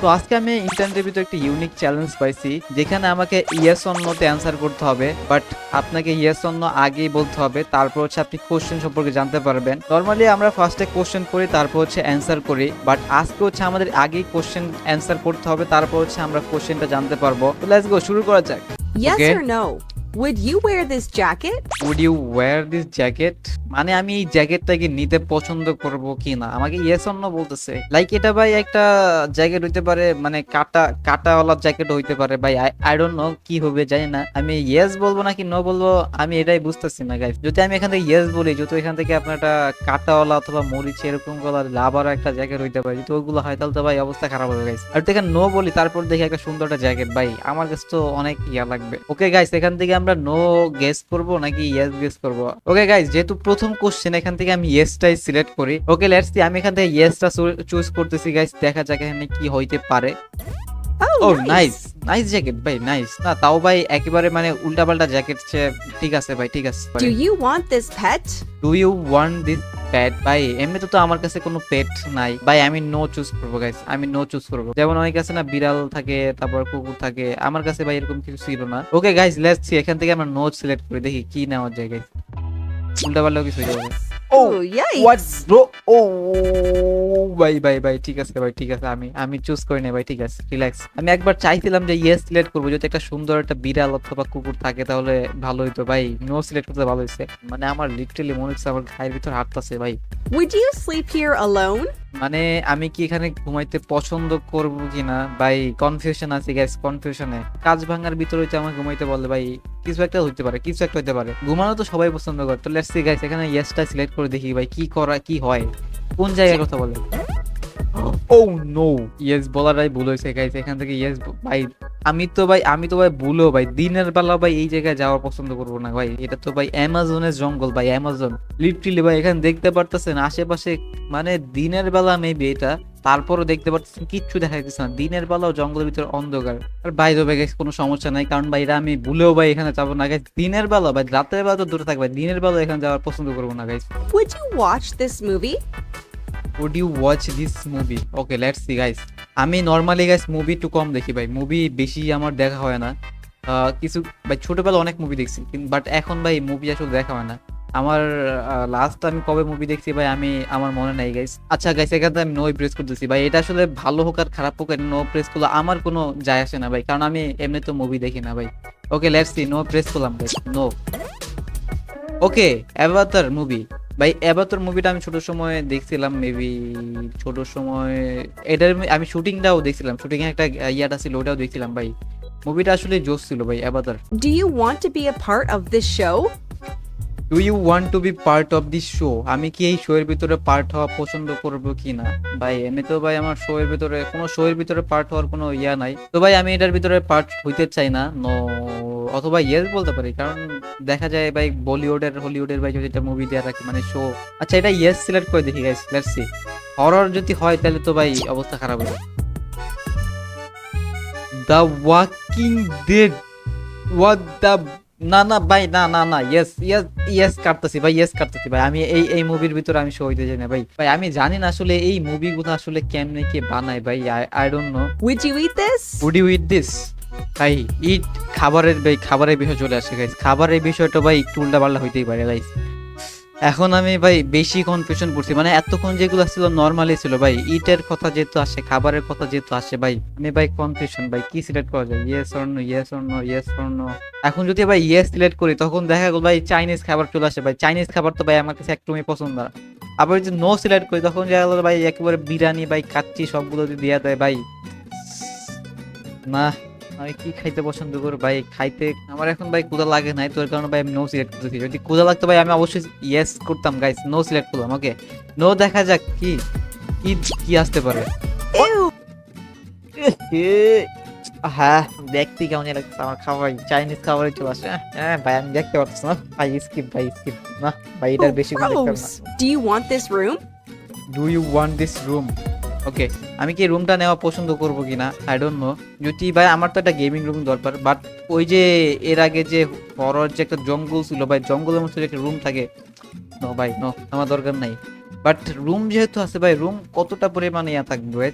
তো আজকে আমি ইন্টারনেটের ভিতরে একটা ইউনিক চ্যালেঞ্জ পাইছি, যেখানে আমাকে ইয়েস অর নোতে অ্যান্সার করতে হবে। বাট আপনাকে ইয়েস অর নো আগেই বলতে হবে, তারপর হচ্ছে আপনি কোশ্চেন সম্পর্কে জানতে পারবেন। নর্মালি আমরা ফার্স্টে কোশ্চেন করি, তারপর হচ্ছে অ্যান্সার করি। বাট আজকে হচ্ছে আমাদের আগেই কোশ্চেন অ্যান্সার করতে হবে, তারপর হচ্ছে আমরা কোশ্চেনটা জানতে পারবো। তো লেটস গো, শুরু করা যাক। Yes Okay. or no? Would you wear this jacket? Would you wear this jacket, মানে আমি এই জ্যাকেটটাকে নিতে পছন্দ করব কি না, আমাকে ইয়েস অর নো বলতেছে। লাইক এটা ভাই একটা জ্যাকেট হইতে পারে, মানে কাটাওয়ালা জ্যাকেট হইতে পারে ভাই। আই ডোন্ট নো কি হবে, জানি না। আমি ইয়েস বলবো নাকি নো বলবো আমি এটাই বুঝতেছি না গাইস। যদি আমি এখান থেকে ইয়েস বলি, যদি এখান থেকে আপনার একটা কাটাওয়ালা অথবা মরিচ এরকম গলার লাভার একটা জ্যাকেট হইতে পারে, যদি ওগুলো হয় তাহলে তো ভাই অবস্থা খারাপ হবে গাইস। আর দেখেন নো বলি, তারপর দেখি একটা সুন্দর একটা জ্যাকেট, ভাই আমার কাছে তো অনেক ইয়া লাগবে। ওকে গাইস, এখান থেকে আমরা নো গেস করব নাকি ইয়েস গেস করব? ওকে গাইস, যেহেতু প্রথম কোশ্চেন, এখান থেকে আমি ইয়েসটাই সিলেক্ট করি। ওকে লেটস সি, আমি এখান থেকে ইয়েসটা চুজ করতেছি গাইস, দেখা যাক এখানে কি হইতে পারে। ও Oh, nice, nice. Nice jacket ভাই, নাইস। না তাও ভাই একেবারে মানে উল্টাপাল্টা জ্যাকেট, ঠিক আছে ভাই, ঠিক আছে। Do you want this pet? Do you want this pet? ভাই এমনিতে তো আমার কাছে কোনো পেট নাই ভাই, আমি নো চুজ করবো গাইস, আমি নো চুজ করবো। যেমন অনেক কাছে না বিড়াল থাকে, তারপর কুকুর থাকে, আমার কাছে ভাই এরকম কিছু ছিল না। ওকে গাইস লেটস সি, এখান থেকে আমরা নো সিলেক্ট করে দেখি কি নেওয়া যায় গাইস। উল্টা পাল্টাও কিছু হয়ে যাবে। ও Oh, হোয়াট yikes. ব্রো, ও ভাই ভাই ভাই ঠিক আছে ভাই, ঠিক আছে, আমি চুজ করি না ভাই, ঠিক আছে, রিল্যাক্স। আমি একবার চাইছিলাম যে ইয়েস সিলেক্ট করবো, যদি একটা সুন্দর একটা বিড়াল অথবা কুকুর থাকে তাহলে ভালো হইতো ভাই। নো সিলেক্ট করতে ভালো হয়েছে, মানে আমার লিটারালি মনে হচ্ছে আমার গায়ের ভিতর হাঁটতেছে ভাই। Would you sleep here alone? মানে আমি কি এখানে ঘুমাইতে পছন্দ করব কিনা ভাই, কনফিউশন আছে গাইস, কনফিউশনে। কাজ ভাঙার ভিতরে হচ্ছে আমার ঘুমাইতে বলে ভাই, কিছু একটা হইতে পারে, কিছু একটা হইতে পারে। ঘুমানো তো সবাই পছন্দ করে। তো লেটস সি গাইস, এখানে ইয়েসটা সিলেক্ট করে দেখি ভাই কি করা কি হয়, কোন জায়গায় কথা বলে। ও নো, ইয়েস বলাটাই ভুল হয়েছে গাইস, এখান থেকে ইয়েস ভাই। আমি তো ভাই ভুলো ভাই, দিনের বেলা ভাই এই জায়গায় যাওয়া পছন্দ করবো না ভাই। এটা তো ভাই অ্যামাজনের জঙ্গল ভাই, অ্যামাজন লিটারালি ভাই। এখানে দেখতে পারতেছেন আশেপাশে, মানে দিনের বেলা মেবি এটা, তারপরও দেখতে পারতেছেন কিচ্ছু দেখা যাচ্ছে না। দিনের বেলাও জঙ্গলের ভিতরে অন্ধকার। আর ভাই তো ভাই guys, কোনো সমস্যা নাই, কারণ ভাই এটা আমি ভুলেও ভাই এখানে যাবো না গাইস। দিনের বেলা ভাই, রাতের বেলা তো দূরে থাকবে, দিনের বেলা এখানে যাওয়ার পছন্দ করবো না guys. Would you watch this movie? Would you watch this movie? Okay, let's see guys. আমি নর্মালি গাইস মুভি একটু কম দেখি ভাই, মুভি বেশি আমার দেখা হয় না। কিছু ভাই ছোটবেলা অনেক মুভি দেখছি, বাট এখন ভাই মুভি আসলে দেখা হয় না আমার। লাস্ট আমি কবে মুভি দেখছি ভাই, আমার মনে নাই গাইস। আচ্ছা গাইস, এখানে আমি নো প্রেস করতেছি ভাই। এটা আসলে ভালো হোক আর খারাপ হোক, নো প্রেস করলে আমার কোনো যায় আসে না ভাই, কারণ আমি এমনি তো মুভি দেখি না ভাই। Okay let's see, no press করলাম guys, no. Okay, avatar movie ভাই। অ্যাভাতার মুভিটা আমি ছোট সময় দেখছিলাম মেবি, ছোট সময়। এটার আমি শুটিংটাও দেখছিলাম, শুটিং এ একটা ইয়াটা ছিল, ওটাও দেখছিলাম ভাই। মুভিটা আসলে জোস ছিল ভাই, অ্যাভাতার। Do you want to be a part of this show? Do you want to be part of this show? আমি কি এই শো এর ভিতরে পার্ট হওয়া পছন্দ করবো কি না ভাই? এমনি তো ভাই আমার শো এর ভিতরে, কোনো শো এর ভিতরে পার্ট হওয়ার কোনো ইয়া নাই, তো ভাই আমি এটার ভিতরে পার্ট হইতে চাই না। নো, অথবা ইয়েস বলতে পারি, কারণ দেখা যায় ভাই বলিউডের হলিউডের ভাই যদি এটা মুভি দেওয়া থাকে মানে শো। আচ্ছা এটা ইয়েস সিলেক্ট করে দেখি গাইস, লেটস সি। হরর যদি হয় তাহলে তো ভাই অবস্থা খারাপ হবে। The walking dead, what the, না না ভাই, না না না, ইয়েস ইয়েস ইয়েস কাটতেছি ভাই, ইয়েস কাটতেছি ভাই। আমি এই মুভির ভিতরে আমি শো হইতে চাই না ভাই। ভাই আমি জানি না আসলে এই মুভিগুলো আসলে কেমনে কে বানায় ভাই, I don't know. Would you eat this? Would you eat this? ভাই ইট, খাবারের ভাই, খাবারের বিষয় চলে আসে গাইস। খাবারের বিষয়টা ভাই একটু উল্টা পাল্টা হইতেই পারে গাইস। এখন আমি ভাই বেশি কনফিউশন করছি, মানে এতক্ষণ যেগুলো ছিল নর্মালি ছিল ভাই, ইটের কথা যেহেতু আসে, খাবারের কথা যেহেতু আসে ভাই, আমি ভাই কনফিউশন ভাই, কি সিলেক্ট করা যায়? Yes or no, yes or no, yes or no. এখন যদি ভাই ইয়েস সিলেক্ট করি, তখন দেখা গেল ভাই চাইনিজ খাবার চলে আসে ভাই। চাইনিজ খাবার তো ভাই আমার কাছে একদমই পছন্দ না। আবার যদি নো সিলেক্ট করি, তখন দেখা গেল ভাই একেবারে বিরিয়ানি ভাই, কাচ্চি সবগুলো যদি দেওয়া দেয় ভাই, না। আমি কি খাইতে পছন্দ করি ভাই? খাইতে আমার এখন ভাই ক্ষুধা লাগে নাই, তোর কারণে ভাই আমি নো সিলেক্ট করতেছি। যদি ক্ষুধা লাগতো ভাই আমি অবশ্যই ইয়েস করতাম গাইস, নো সিলেক্ট করলাম। ওকে নো, দেখা যাক কি কি কি আসতে পারে। Ew. হ্যাঁ দেখতে কেমন লাগছে আমার খাবার, চাইনিজ খাবারই চলে আসে। হ্যাঁ ভাই আমি দেখতে পারতেছি না ভাই, স্কিপ ভাই, স্কিপ না ভাই, এটার Oh, বেশি গুণ দেখতে পারবো না। gross. Do you want this room? Do you want this room? Okay, আমি কি রুমটা নেওয়া পছন্দ করবো কিনা আই ডোন্ট নো। যদি ভাই আমার তো একটা গেমিং রুম দরকার, বাট ওই যে এর আগে যে হরর যে একটা জঙ্গল ছিল ভাই, জঙ্গলের মধ্যে একটা রুম থাকে, নো ভাই নো, আমার দরকার নাই। বাট রুম যেহেতু আছে ভাই, রুম কতটা পরিমাণে ইয়া থাকবে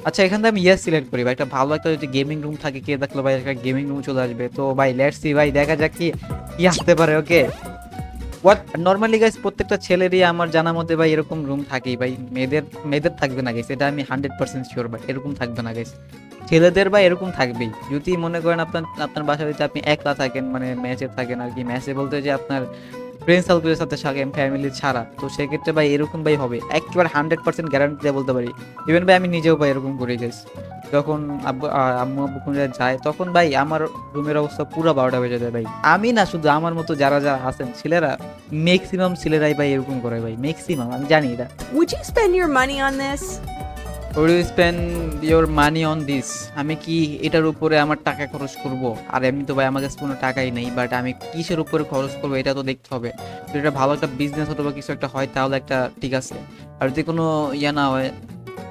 আচ্ছা এখান থেকে আমি ইয়েস সিলেক্ট করি ভাই, একটা ভালো একটা যদি গেমিং রুম থাকে, কে দেখলো ভাই একটা গেমিং রুম চলে আসবে। তো ভাই লেটস সি ভাই, দেখা যাক কি কি আসতে পারে। ওকে হোয়াট নরমালি গাইস প্রত্যেকটা ছেলেরই আমার জানার মধ্যে ভাই এরকম রুম থাকেই ভাই, মেয়েদের মেয়েদের থাকবে না গাইস, এটা আমি 100% শিওর ভাই, এরকম থাকবে না গাইস। ছেলেদের ভাই এরকম থাকবেই। যদি মনে করেন আপনার আপনার বাসায় যদি আপনি একলা থাকেন, মানে ম্যাচে থাকেন আর কি, ম্যাচে বলতে যে আপনার ফ্রেন্ড সার্কেলের সাথে থাকেন, ফ্যামিলি ছাড়া, তো সেক্ষেত্রে ভাই এরকম ভাই হবে, একেবারে 100% গ্যারান্টি দিয়ে বলতে পারি। ইভেন ভাই আমি নিজেও ভাই এরকম করি গাইস। যখন আম্মু আব্বু কোনো জায়গায় যায়, তখন ভাই আমার রুমের অবস্থা পুরো 12টা বেজে যায় ভাই। আমি না, শুধু আমার মতো যারা যারা আছেন ছেলেরা, ম্যাক্সিমাম ছেলেরাই ভাই এরকম করে ভাই, ম্যাক্সিমাম, আমি জানি এটা। Would you spend your money on this? Would you spend your money on this? আমি কি এটার উপরে আমার টাকা খরচ করব? আর এমনি তো ভাই আমার কাছে কোনো টাকাই নেই, বাট আমি কিসের উপরে খরচ করবো এটা তো দেখতে হবে। যদি এটা ভালো একটা বিজনেস অথবা কিছু একটা হয় তাহলে একটা ঠিক আছে, আর যদি কোনো ইয়া না হয়,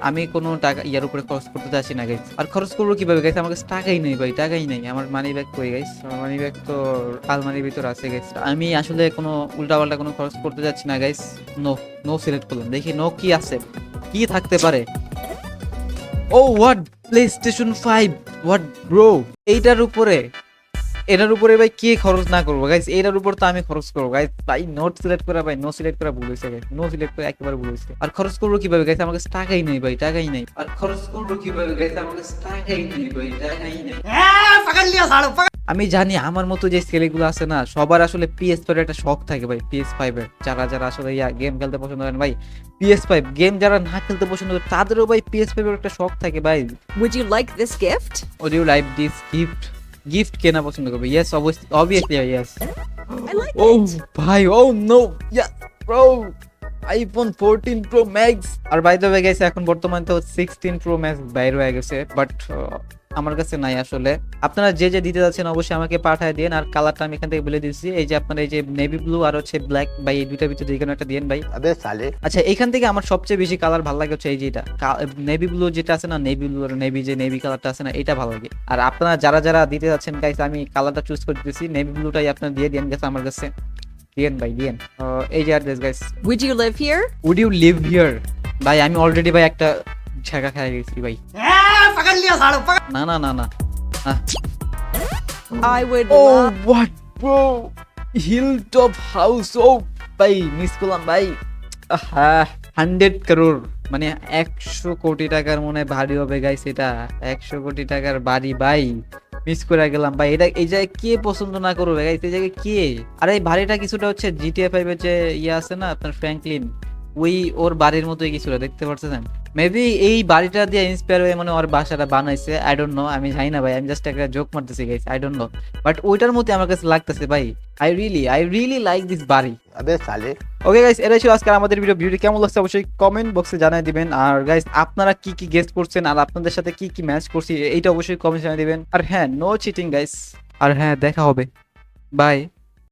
আমি কোনো টাকা ইয়ার উপরে খরচ করতে চাচ্ছি না গাইস। আর খরচ করবো কিভাবে গাইস, আমার কাছে টাকাই নেই ভাই, টাকাই নেই। আমার মানি ব্যাগ কই গাইস? আমার মানি ব্যাগ তো আলমারির ভিতর আছে গাইস। আমি আসলে কোনো উল্টাপাল্টা কোনো খরচ করতে যাচ্ছি না গাইস। নো, নো সিলেক্ট করলাম, দেখি নো কি আছে, কি থাকতে পারে। ও হোয়াট, প্লেস্টেশন 5, হোয়াট ব্রো, এইটার উপরে, এটার উপরে ভাই কে খরচ না করবো গাইস, এটার উপর তো আমি খরচ করবো গাইস। ভাই নোট সিলেক্ট করা, ভাই নো সিলেক্ট করা ভুল হয়েছে গাইস, নো সিলেক্ট করে একেবারে ভুল হয়েছে। আর খরচ করবো কিভাবে গাইস, আমার কাছে টাকাই নেই ভাই, টাকাই নেই। আর খরচ করবো কিভাবে গাইস, আমার কাছে টাকাই নেই ভাই, টাকাই নেই। আমি জানি আমার মতো যে ছেলেগুলো আছে না, সবার আসলে PS5 এর একটা শখ থাকে ভাই, PS5 এর যারা যারা আসলে গেম খেলতে পছন্দ করেন ভাই, PS5 গেম যারা না খেলতে পছন্দ করে তাদেরও ভাই PS5 এর একটা শখ থাকে ভাই। Would you like this gift? Would you like this gift? Gift কেনা পছন্দ করবে? Yes, obviously yes. I like ও it. ভাই, oh no, yes bro, iPhone 14 Pro Max. আর বাই দ্য ওয়ে গাইস, এখন বর্তমানে তো 16 প্রো ম্যাক্স বাইরে হয়ে গেছে, বাট আমার কাছে নাই আসলে। আপনারা যে যে দিতে যাচ্ছেন অবশ্যই আমাকে পাঠিয়ে দিন। আর কালারটা আমি এখান থেকে বলে দিচ্ছি, এই যে আপনার এই যে নেভি ব্লু আর হচ্ছে ব্ল্যাক, ভাই এই দুইটার ভিতরে যে কোনো একটা দিন ভাই। अबे साले আচ্ছা এখান থেকে আমার সবচেয়ে বেশি কালার ভালো লাগে হচ্ছে এই যে এটা নেভি ব্লু যেটা আছে না, নেভি ব্লু আর নেভি যে নেভি কালারটা আছে না, এটা ভালো লাগে। আর আপনারা যারা যারা দিতে যাচ্ছেন গাইস, আমি কালারটা চুজ করে দিতেছি, নেভি ব্লুটাই আপনারা দিয়ে দেন গেছে আমার কাছে, দিয়েন ভাই দিয়েন। এই যে address guys. Would you live here? Would you live here? ভাই আমি অলরেডি ভাই একটা ঝাঁকা খেয়ে গেছি ভাই। না না না না, I would ও love. What bro, hill top house, ও ভাই মিস করলাম ভাই। হ্যাঁ 100 করোড়, মানে 100 কোটি টাকার মনে হয় বাড়ি হবে গাইস, এটা 100 কোটি টাকার বাড়ি ভাই, মিস করে গেলাম ভাই। এটা এই জায়গায় কে পছন্দ না করবে গাইস, এই জায়গায় কে? আর এই বাড়িটা কিছুটা হচ্ছে GTA 5 এর যে ইয়ে আছে না আপনার ফ্র্যাঙ্কলিন, ওই ওর বাড়ির মতোই কিছুটা দেখতে পাচ্ছেন। মেবি এই বাড়িটা দিয়ে ইন্সপায়ার হয়ে মানে ওর বাসাটা বানাইছে, আই ডোন্ট নো, আমি জানি না ভাই, আমি জাস্ট একটা জোক মারতেছি guys, I don't know, but ওইটার মধ্যে আমার কাছে লাগতেছে ভাই। আই রিয়েলি লাইক দিস বাড়ি। अबे साले ওকে গাইস, এটাই ছিল আজকে আমাদের ভিডিওটি কেমন লাগছে অবশ্যই কমেন্ট বক্সে জানিয়ে দিবেন। আর গাইস আপনারা কি কি গেস করছেন আর আপনাদের সাথে কি কি ম্যাচ করছি এইটা অবশ্যই কমেন্ট জানিয়ে দিবেন। আর হ্যাঁ, নো চিটিং গাইস। আর হ্যাঁ, দেখা হবে, বাই।